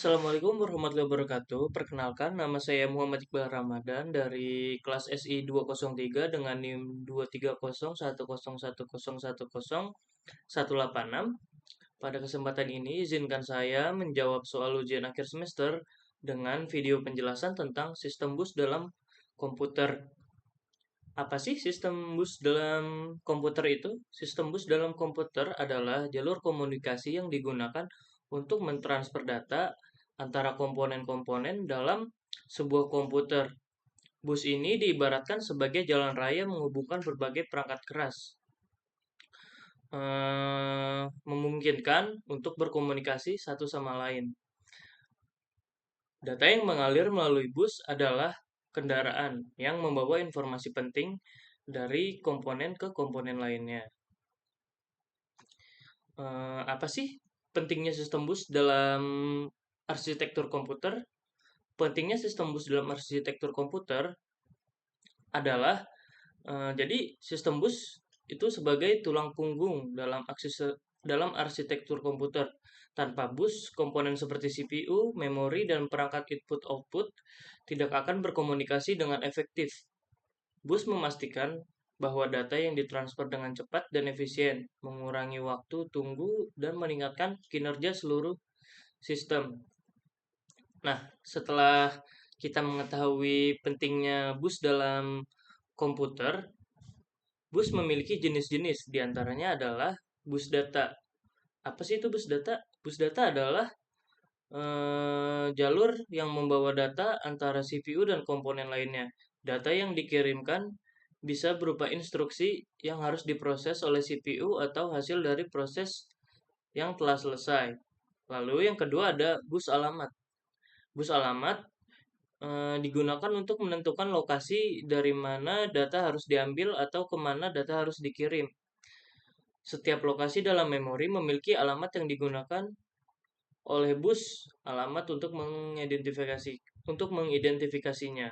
Assalamualaikum warahmatullahi wabarakatuh. Perkenalkan, nama saya Muhammad Iqbal Ramadan dari kelas SI 203 dengan NIM 2301010101018. Pada kesempatan ini, izinkan saya menjawab soal ujian akhir semester dengan video penjelasan tentang sistem bus dalam komputer. Apa sih sistem bus dalam komputer itu? Sistem bus dalam komputer adalah jalur komunikasi yang digunakan untuk mentransfer data antara komponen-komponen dalam sebuah komputer. Bus ini diibaratkan sebagai jalan raya menghubungkan berbagai perangkat keras, memungkinkan untuk berkomunikasi satu sama lain. Data yang mengalir melalui bus adalah kendaraan yang membawa informasi penting dari komponen ke komponen lainnya. Apa sih pentingnya sistem bus dalam arsitektur komputer? Pentingnya sistem bus dalam arsitektur komputer adalah jadi sistem bus itu sebagai tulang punggung dalam arsitektur komputer. Tanpa bus, komponen seperti CPU, memori, dan perangkat input-output tidak akan berkomunikasi dengan efektif. Bus memastikan bahwa data yang ditransfer dengan cepat dan efisien, mengurangi waktu tunggu, dan meningkatkan kinerja seluruh sistem. Nah, setelah kita mengetahui pentingnya bus dalam komputer, bus memiliki jenis-jenis, diantaranya adalah bus data. Apa sih itu bus data? Bus data adalah jalur yang membawa data antara CPU dan komponen lainnya. Data yang dikirimkan bisa berupa instruksi yang harus diproses oleh CPU atau hasil dari proses yang telah selesai. Lalu yang kedua ada bus alamat. Bus alamat digunakan untuk menentukan lokasi dari mana data harus diambil atau kemana data harus dikirim. Setiap lokasi dalam memori memiliki alamat yang digunakan oleh bus alamat untuk mengidentifikasinya.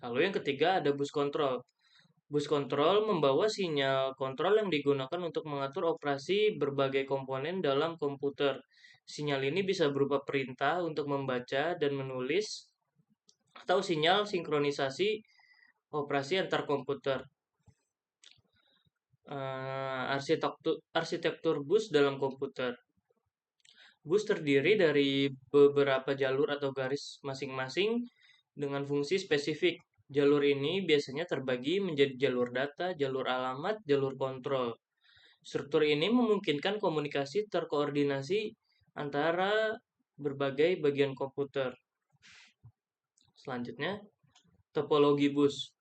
Lalu yang ketiga ada bus kontrol. Bus kontrol membawa sinyal kontrol yang digunakan untuk mengatur operasi berbagai komponen dalam komputer. Sinyal ini bisa berupa perintah untuk membaca dan menulis atau sinyal sinkronisasi operasi antar komputer. Arsitektur bus dalam komputer. Bus terdiri dari beberapa jalur atau garis masing-masing dengan fungsi spesifik. Jalur ini biasanya terbagi menjadi jalur data, jalur alamat, jalur kontrol. Struktur ini memungkinkan komunikasi terkoordinasi antara berbagai bagian komputer. Selanjutnya, topologi bus.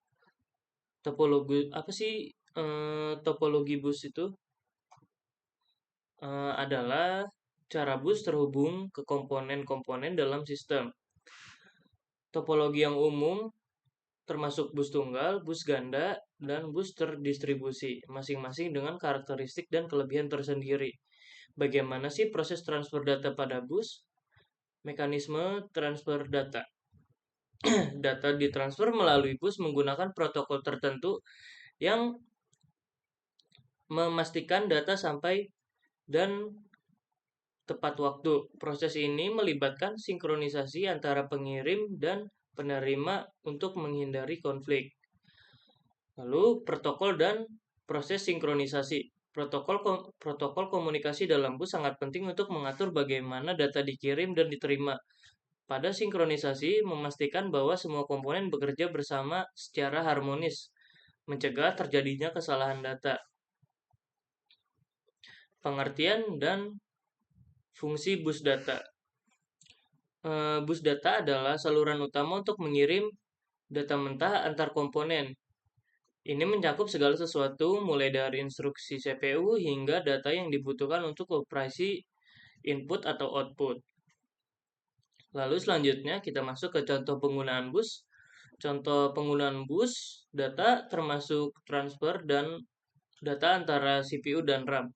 Apa sih topologi bus itu? Adalah cara bus terhubung ke komponen-komponen dalam sistem. Topologi yang umum termasuk bus tunggal, bus ganda, dan bus terdistribusi, masing-masing dengan karakteristik dan kelebihan tersendiri. Bagaimana sih proses transfer data pada bus? Mekanisme transfer data. Data ditransfer melalui bus menggunakan protokol tertentu yang memastikan data sampai dan tepat waktu. Proses ini melibatkan sinkronisasi antara pengirim dan penerima untuk menghindari konflik. Lalu protokol dan proses sinkronisasi. Protokol komunikasi dalam bus sangat penting untuk mengatur bagaimana data dikirim dan diterima. Pada sinkronisasi memastikan bahwa semua komponen bekerja bersama secara harmonis, mencegah terjadinya kesalahan data. Pengertian dan fungsi bus data. Bus data adalah saluran utama untuk mengirim data mentah antar komponen. Ini mencakup segala sesuatu mulai dari instruksi CPU hingga data yang dibutuhkan untuk operasi input atau output. Lalu selanjutnya kita masuk ke contoh penggunaan bus. Contoh penggunaan bus data termasuk transfer dan data antara CPU dan RAM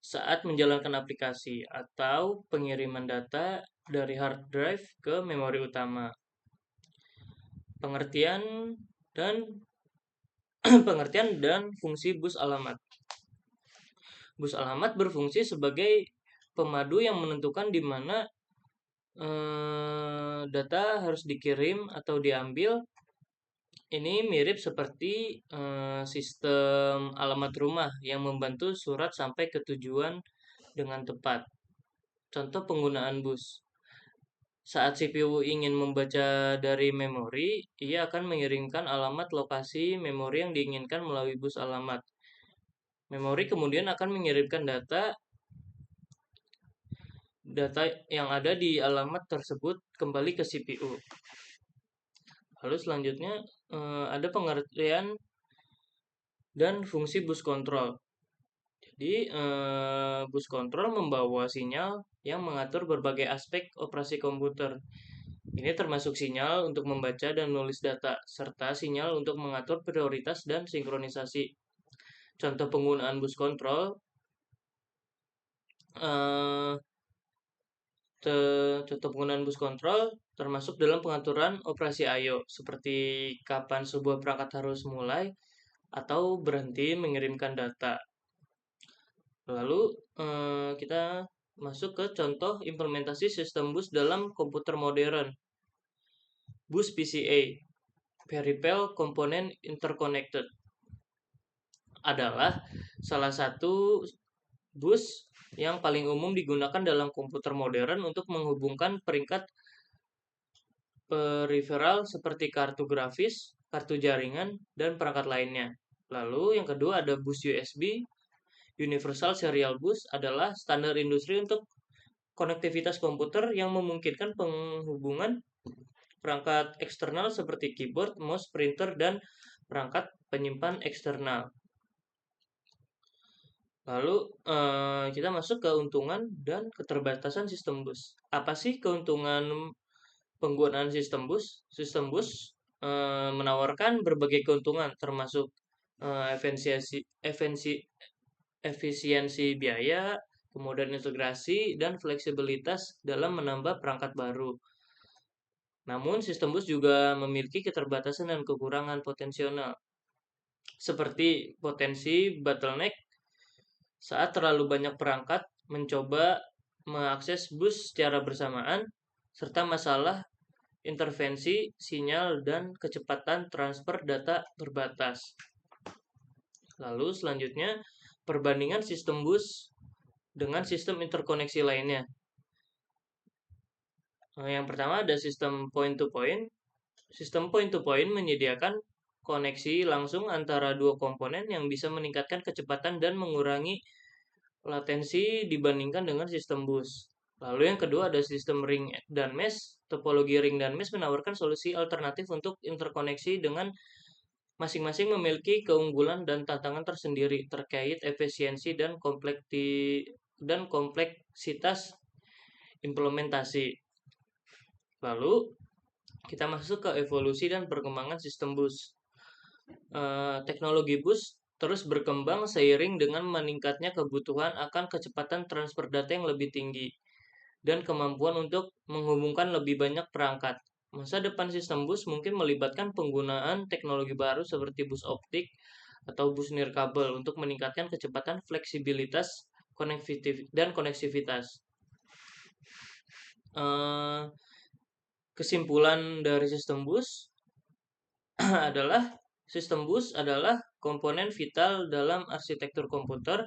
saat menjalankan aplikasi atau pengiriman data dari hard drive ke memori utama. Pengertian dan fungsi bus alamat. Bus alamat berfungsi sebagai pemadu yang menentukan di mana data harus dikirim atau diambil. Ini mirip seperti sistem alamat rumah yang membantu surat sampai ke tujuan dengan tepat. Contoh penggunaan bus. Saat CPU ingin membaca dari memori, ia akan mengirimkan alamat lokasi memori yang diinginkan melalui bus alamat. Memori kemudian akan mengirimkan data yang ada di alamat tersebut kembali ke CPU. Lalu selanjutnya ada pengertian dan fungsi bus kontrol. Jadi bus kontrol membawa sinyal yang mengatur berbagai aspek operasi komputer. Ini termasuk sinyal untuk membaca dan menulis data, serta sinyal untuk mengatur prioritas dan sinkronisasi. Contoh penggunaan bus kontrol eh, contoh penggunaan bus kontrol termasuk dalam pengaturan operasi I/O, seperti kapan sebuah perangkat harus mulai atau berhenti mengirimkan data. Lalu kita masuk ke contoh implementasi sistem bus dalam komputer modern. Bus PCA, Peripheral Component Interconnected, adalah salah satu bus yang paling umum digunakan dalam komputer modern untuk menghubungkan peringkat periferal seperti kartu grafis, kartu jaringan, dan perangkat lainnya. Lalu yang kedua ada bus USB, Universal Serial Bus, adalah standar industri untuk konektivitas komputer yang memungkinkan penghubungan perangkat eksternal seperti keyboard, mouse, printer, dan perangkat penyimpan eksternal. Lalu kita masuk ke keuntungan dan keterbatasan sistem bus. Apa sih keuntungan penggunaan sistem bus? Sistem bus menawarkan berbagai keuntungan, termasuk efisiensi biaya, kemudian integrasi, dan fleksibilitas dalam menambah perangkat baru. Namun, sistem bus juga memiliki keterbatasan dan kekurangan potensial, seperti potensi bottleneck saat terlalu banyak perangkat mencoba mengakses bus secara bersamaan, serta masalah intervensi, sinyal, dan kecepatan transfer data terbatas. Lalu selanjutnya, perbandingan sistem bus dengan sistem interkoneksi lainnya. Yang pertama ada sistem point-to-point. Sistem point-to-point menyediakan koneksi langsung antara dua komponen yang bisa meningkatkan kecepatan dan mengurangi latensi dibandingkan dengan sistem bus. Lalu yang kedua ada sistem ring dan mesh. Topologi ring dan mesh menawarkan solusi alternatif untuk interkoneksi dengan masing-masing memiliki keunggulan dan tantangan tersendiri terkait efisiensi dan kompleksitas implementasi. Lalu kita masuk ke evolusi dan perkembangan sistem bus. Teknologi bus terus berkembang seiring dengan meningkatnya kebutuhan akan kecepatan transfer data yang lebih tinggi dan kemampuan untuk menghubungkan lebih banyak perangkat. Masa depan sistem bus mungkin melibatkan penggunaan teknologi baru seperti bus optik atau bus nirkabel untuk meningkatkan kecepatan, fleksibilitas, dan koneksivitas. Kesimpulan dari sistem bus adalah sistem bus adalah komponen vital dalam arsitektur komputer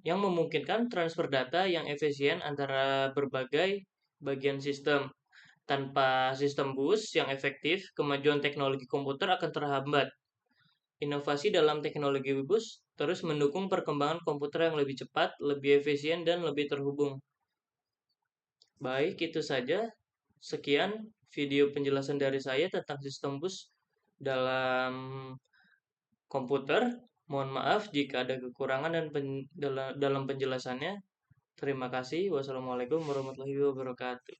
yang memungkinkan transfer data yang efisien antara berbagai bagian sistem. Tanpa sistem bus yang efektif, kemajuan teknologi komputer akan terhambat. Inovasi dalam teknologi bus terus mendukung perkembangan komputer yang lebih cepat, lebih efisien, dan lebih terhubung. Baik, itu saja. Sekian video penjelasan dari saya tentang sistem bus dalam komputer. Mohon maaf jika ada kekurangan dalam penjelasannya. Terima kasih. Wassalamualaikum warahmatullahi wabarakatuh.